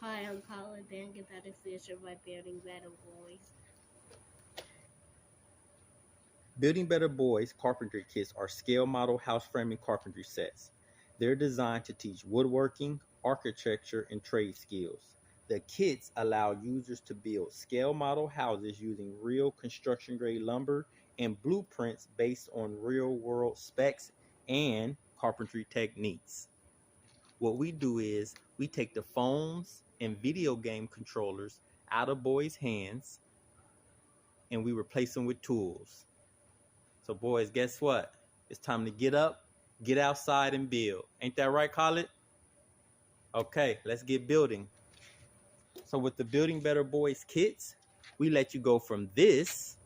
Hi, I'm calling Bang about the future by building better boys. Building Better Boys carpentry kits are scale model house framing carpentry sets. They're designed to teach woodworking, architecture, and trade skills. The kits allow users to build scale model houses using real construction grade lumber and blueprints based on real world specs and carpentry techniques. What we do is we take the phones and video game controllers out of boys' hands and we replace them with tools. So, boys, guess what? It's time to get up, get outside, and build. Ain't that right, Khalid? Okay, let's get building. So, with the Building Better Boys kits, we let you go from this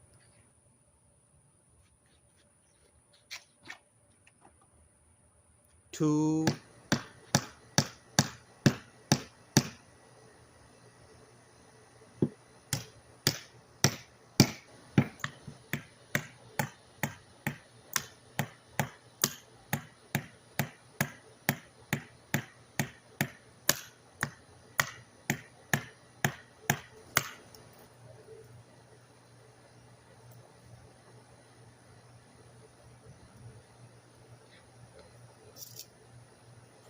to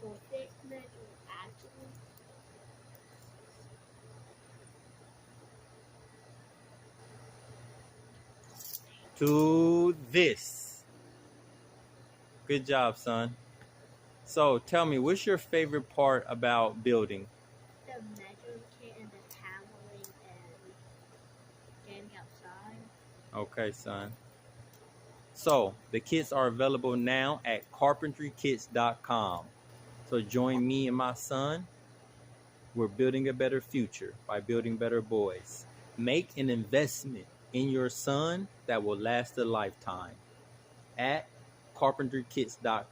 For this measure, actually, this. Good job, son. So, tell me, what's your favorite part about building? the measuring kit and the traveling and getting outside. Okay, son. So, the kits are available now at carpentrykits.com. So, join me and my son. We're building a better future by building better boys. Make an investment in your son that will last a lifetime at carpentrykits.com.